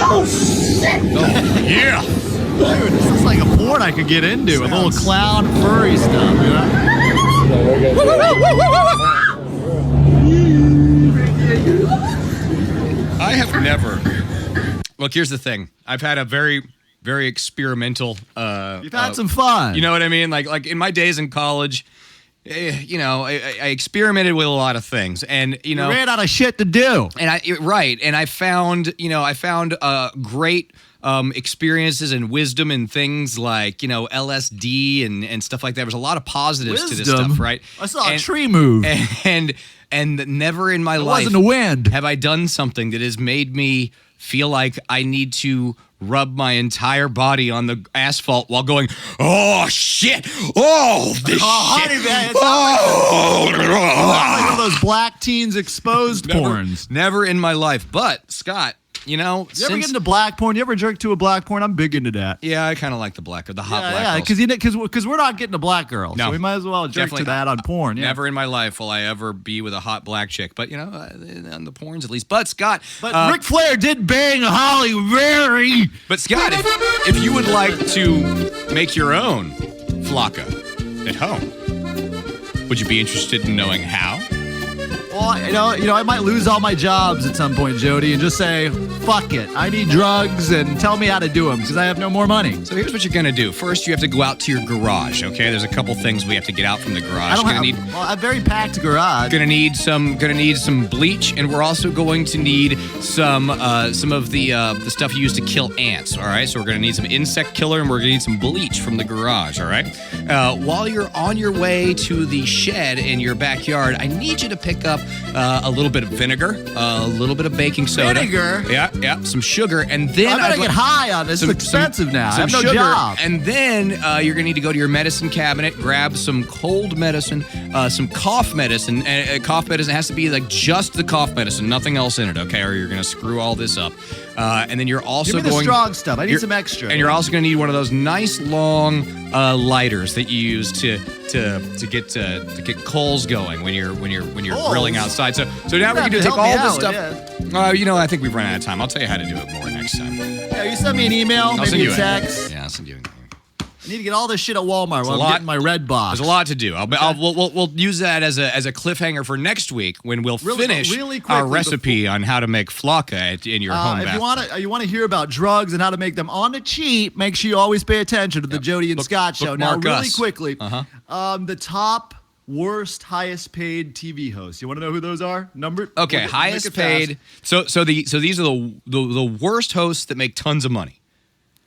Oh shit! Oh, yeah. Dude, this is like a porn I could get into with little clown furry stuff, you know? I have never. Look, here's the thing. I've had a very, very experimental. You've had some fun. You know what I mean? Like in my days in college, I experimented with a lot of things, and you ran out of shit to do. And I found great experiences and wisdom and things like LSD and stuff like that. There's a lot of positives to this stuff, right? I saw a tree move, and never in my life wasn't a wind have I done something that has made me feel like I need to rub my entire body on the asphalt while going, oh shit, oh this shit, honey, man, like one of those black teens exposed porns. Never in my life. But Scott, you ever get into black porn? You ever jerk to a black porn? I'm big into that. Yeah, I kind of like the hot black girls. Because we're not getting a black girl, so we might as well jerk to that on porn. Yeah. Never in my life will I ever be with a hot black chick, but on the porns at least. But Scott, Ric Flair did bang Holly Berry. But Scott, if you would like to make your own Flakka at home, would you be interested in knowing how? Well, I might lose all my jobs at some point, Jody, and just say, fuck it. I need drugs and tell me how to do them because I have no more money. So here's what you're going to do. First, you have to go out to your garage, okay? There's a couple things we have to get out from the garage. A very packed garage. Gonna need some bleach, and we're also going to need some of the stuff you use to kill ants, all right? So we're going to need some insect killer, and we're going to need some bleach from the garage, all right? While you're on your way to the shed in your backyard, I need you to pick up a little bit of vinegar, a little bit of baking soda. Vinegar? Yeah, some sugar, and then I gotta get high on this. It's expensive now. I have no job. And then you're gonna need to go to your medicine cabinet, grab some cold medicine, some cough medicine. Cough medicine has to be like just the cough medicine, nothing else in it, okay? Or you're gonna screw all this up. And then you're also Give me the strong stuff. I need some extra. And you're also gonna need one of those nice long lighters that you use to get coals going when you're grilling outside. So now we can take all this stuff. Yeah. I think we've run out of time. I'll tell you how to do it more next time. Yeah, you send me an email, maybe a text. Yeah, I'll send you an email. I need to get all this shit at Walmart while I'm getting my Redbox. There's a lot to do. We'll use that as a cliffhanger for next week when we'll finish our recipe on how to make Flakka in your home bath. If you want to hear about drugs and how to make them on the cheap, make sure you always pay attention to the Jody and Scott show. Now, really quickly, the top worst, highest paid TV hosts. You want to know who those are? Okay, highest paid. So these are the worst hosts that make tons of money.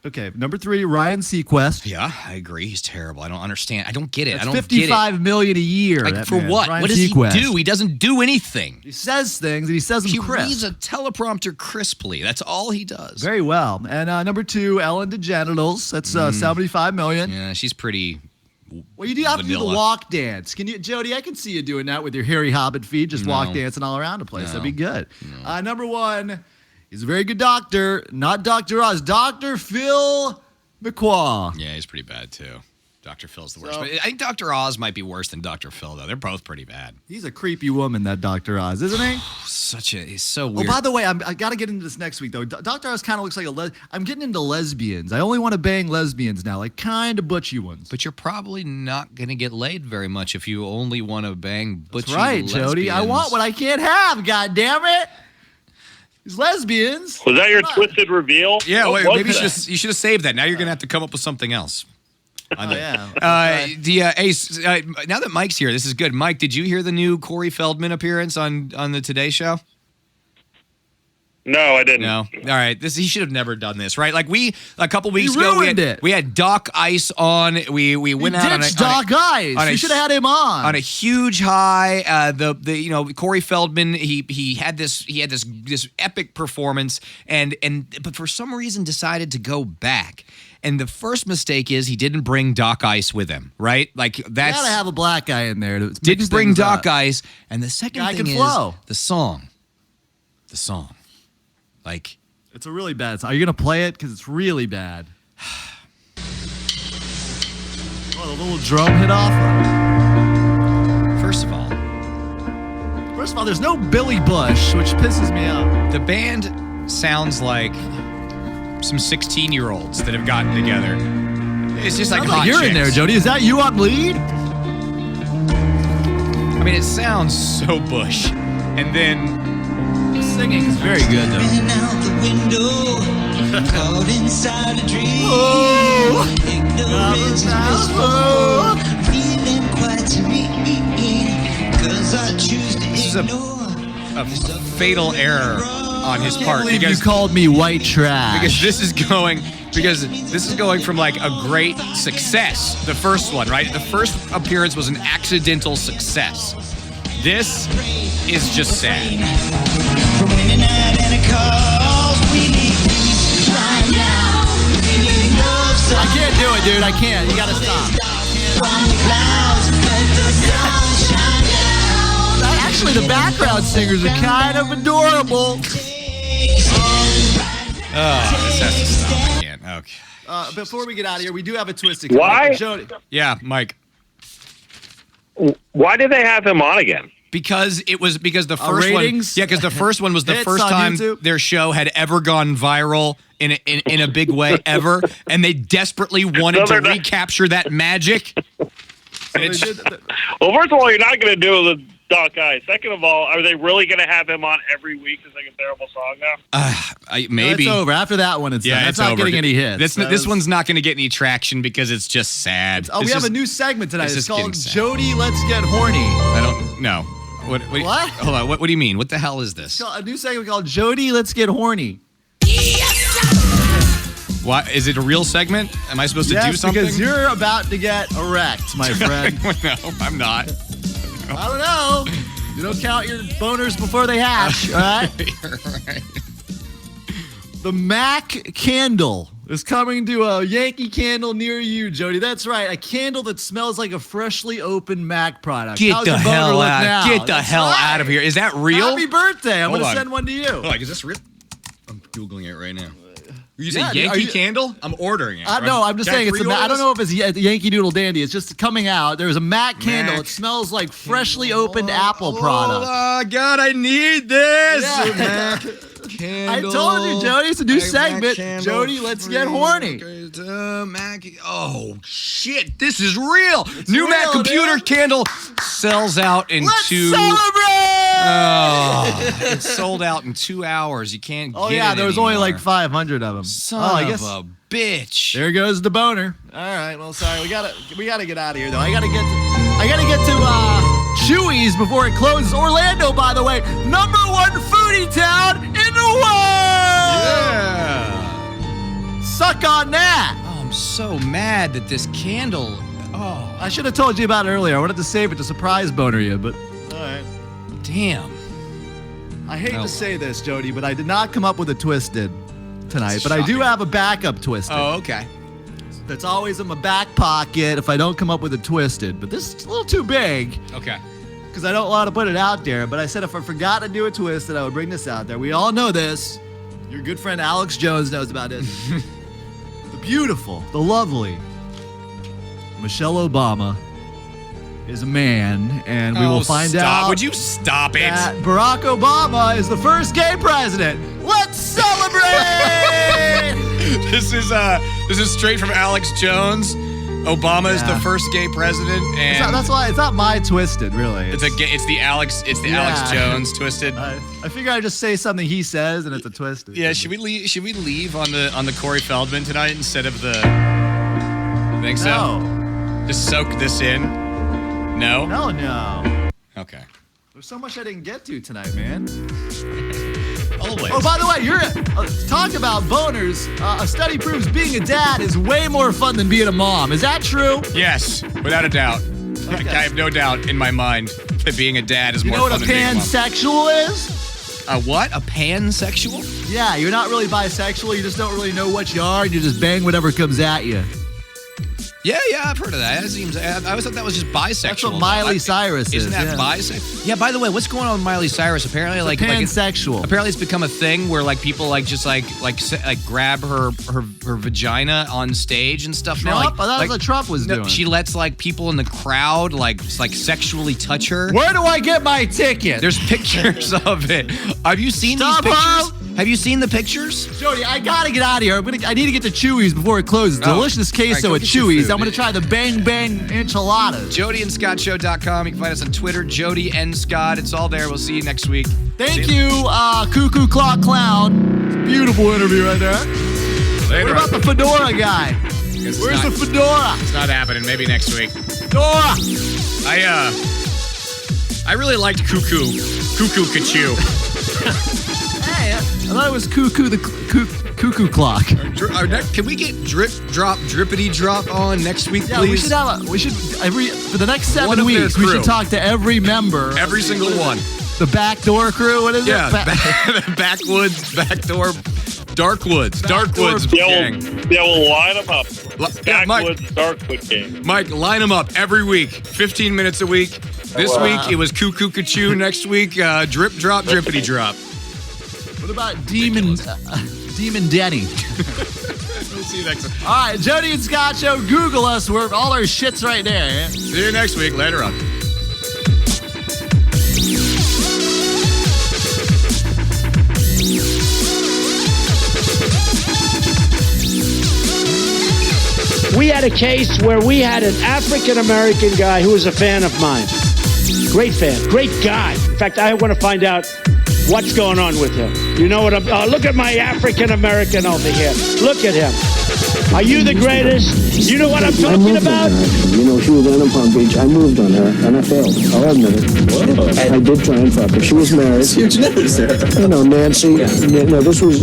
Okay, number 3, Ryan Seacrest. Yeah, I agree. He's terrible. I don't understand. I don't get it. That's $55 million a year. Like, for what? Ryan what does Seacrest. He do? He doesn't do anything. He says things, and he says them crisp. He reads a teleprompter crisply. That's all he does. Very well. And number 2, Ellen DeGenitals. That's $75 million. Yeah, she's pretty. Well, you do have to do the walk dance. Can you, Jody? I can see you doing that with your hairy hobbit feet, just walk dancing all around the place. That'd be good. No. Number 1. He's a very good doctor, not Dr. Oz, Dr. Phil McQuaw. Yeah, he's pretty bad too. Dr. Phil's the worst. But I think Dr. Oz might be worse than Dr. Phil, though. They're both pretty bad. He's a creepy woman, that Dr. Oz, isn't he? He's so weird. Oh, by the way, I got to get into this next week, though. Dr. Oz kind of looks like I'm getting into lesbians. I only want to bang lesbians now, like kind of butchy ones. But you're probably not going to get laid very much if you only want to bang butchy lesbians. That's right, Jody. I want what I can't have, goddammit. These lesbians. Was that your twisted reveal? Yeah, What wait, was maybe that? you should have saved that. Now you're gonna have to come up with something else. Oh, yeah. Now that Mike's here, this is good. Mike, did you hear the new Corey Feldman appearance on the Today Show? No, I didn't. No. All right. He should have never done this, right? Like a couple weeks He ago, ruined we had Doc Ice on. We went out on a Doc Ice. You should have had him on a huge high. Corey Feldman. He had this epic performance, but for some reason decided to go back. And the first mistake is he didn't bring Doc Ice with him, right? Like that's you gotta have a black guy in there. Didn't bring Doc Ice, and the second Guy thing can is flow. the song. Like, it's a really bad song. Are you going to play it? Because it's really bad. Oh, the little drum hit off. First of all, there's no Billy Bush, which pisses me off. The band sounds like some 16-year-olds that have gotten together. It's just like hot you're chicks. in there, Jody. Is that you on lead? I mean, it sounds so Bush. And then singing is very good, though. Out the window, caught inside a dream. Oh, ignorance is wrong, feeling quite serene, 'cause I choose to this is a fatal error on his part. Because you called me white trash. Because this is going from like a great success. The first one, right? The first appearance was an accidental success. This is just sad. I can't do it, dude. I can't. You gotta stop. Actually, the background singers are kind of adorable. This has to stop. I can't. Okay. Before we get out of here, we do have a twisted. Why? Jody. Yeah, Mike. Why did they have him on again? Because the first one. ratings? Yeah, because the first one was the Hits first on time YouTube? their show had ever gone viral in a big way ever, and they desperately wanted to recapture that magic. Well, first of all, you're not going to do it with Doc Ice. Second of all, are they really going to have him on every week to sing a terrible song now? Maybe. No, it's over. After that one, it's done. That's it's not over. getting any hits. This one's not going to get any traction because it's just sad. We have a new segment tonight. it's It's just called getting sad. Jody, Let's Get Horny. I don't know. What? Hold on. What do you mean? What the hell is this? It's a new segment called Jody, Let's Get Horny. Why is it a real segment? Am I supposed to do something? Because you're about to get erect, my friend. No, I'm not. I don't know. You don't count your boners before they hatch, all right? You're right. The Mac Candle is coming to a Yankee Candle near you, Jody. That's right, a candle that smells like a freshly opened Mac product. Get How's the your boner hell look out! now? Get the That's hell right. out of here! Is that real? Happy birthday! I'm Hold going to on. send one to you. Is this real? I'm googling it right now. You say Yeah, Yankee Candle? I'm ordering it. No, I'm just saying it's I don't know if it's Yankee Doodle Dandy. It's just coming out. There's a Mac candle. It smells like freshly opened Apple product. Oh God, I need this. Yeah. Candle. I told you, Jody. It's a new segment. Candle Jody, let's get horny. Oh shit, this is real. New real, Mac computer dude. candle sells out in Let's 2. celebrate! Oh, it's sold out in 2 hours. You can't. Oh get yeah, it there was only anymore. like 500 of them. Son of a bitch. There goes the boner. All right, well, sorry, we gotta get out of here though. I gotta get to Chewy's before it closes. Orlando, by the way, #1 foodie town in the world. Yeah. Suck on that. Oh, I'm so mad that this candle. Oh, I should have told you about it earlier. I wanted to save it to surprise boner you, but all right. damn. I hate Oh. to say this, Jody, but I did not come up with a twisted tonight. That's but I do shocking. have a backup twisted. Oh, okay. That's always in my back pocket if I don't come up with a twisted. But this is a little too big Okay. because I don't want to put it out there. But I said if I forgot to do a twisted, I would bring this out there. We all know this. Your good friend Alex Jones knows about it. The beautiful, the lovely Michelle Obama is a man, and we will find out. Would you stop it? That Barack Obama is the first gay president. Let's celebrate! This is straight from Alex Jones. Obama is the first gay president, and that's why it's not my Twisted, really. It's the Alex Jones Twisted. I figure I'd just say something he says, and it's a Twisted. Yeah, should we leave on the Corey Feldman tonight instead of the? You think so? No. Just soak this in. No. No. Okay. There's so much I didn't get to tonight, man. Always. Oh, by the way, talk about boners. A study proves being a dad is way more fun than being a mom. Is that true? Yes, without a doubt. Okay. I have no doubt in my mind that being a dad is more fun than being a mom. You know what a pansexual is? A what? A pansexual? Yeah, you're not really bisexual. You just don't really know what you are, and you just bang whatever comes at you. Yeah, I've heard of that. I always thought that was just bisexual. That's what Miley Cyrus is. Isn't that bisexual? Yeah, by the way, what's going on with Miley Cyrus? Apparently, pansexual. Apparently, it's become a thing where people just grab her vagina on stage and stuff. Trump? I thought that's what Trump was doing. She lets people in the crowd sexually touch her. Where do I get my ticket? There's pictures of it. Have you seen these pictures? Have you seen the pictures? Jody, I gotta get out of here. I need to get to Chewy's before it closes. Delicious queso at Chewy's. I'm gonna try the Bang Bang enchiladas. JodyandScottShow.com. You can find us on Twitter, Jody and Scott. It's all there. We'll see you next week. Thank you, Cuckoo Clock Clown. Beautiful interview right there. Later. What about the fedora guy? Where's the fedora? It's not happening. Maybe next week. Fedora. I really liked Cookoo Kachoo. Hey, I thought it was Cuckoo the Cuckoo Clock. Can we get drippity drop on next week, yeah, please? we should for the next 7 weeks, we should talk to every member. Every single one. The backdoor crew, what is it? Yeah, the backwoods, backdoor, Darkwoods gang. Yeah, we'll line them up. Backwoods, Darkwood gang. Mike, line them up every week, 15 minutes a week. This week, it was Cuckoo Kachoo. Next week, drip drop, drippity drop. What about Demon Denny? We'll see you next time. All right, Jody and Scott Show. Google us. We're all our shit's right there. Yeah? See you next week. Later on. We had a case where we had an African-American guy who was a fan of mine. Great fan. Great guy. In fact, I want to find out what's going on with him. You know what look at my African-American over here. Look at him. Are you the greatest? You know what I'm talking about? You know, she was in Palm Beach. I moved on her, and I failed. I'll admit it. Whoa. I did try and fuck her. She was married. Huge news there. You know, Nancy. Yeah. No, this was...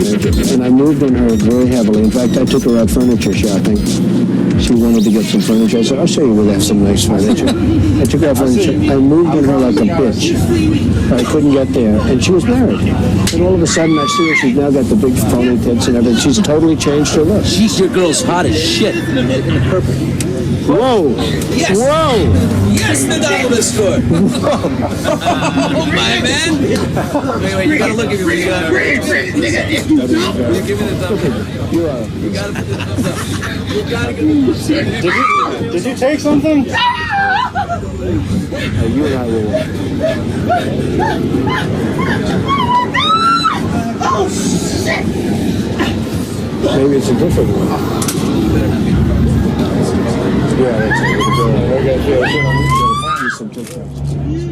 And I moved on her very heavily. In fact, I took her out furniture shopping. She wanted to get some furniture. I said, I'll show you where they have some nice furniture. I took her out furniture. I moved on her like a bitch. I couldn't get there. And she was married. And all of a sudden, I see her. She's now got the big phony tits and everything. She's totally changed her look. She's your girl's hot as shit. In the purple. Whoa. Yes. Whoa. Yes, the dollar store. Oh, my man. Wait, you gotta look at me. You give me the thumbs up. You gotta put the thumbs up. You gotta give me the thumbs up. Did you take something? You and I will. Maybe it's a different one. Yeah, that's a little bit. I got to do some TikToks.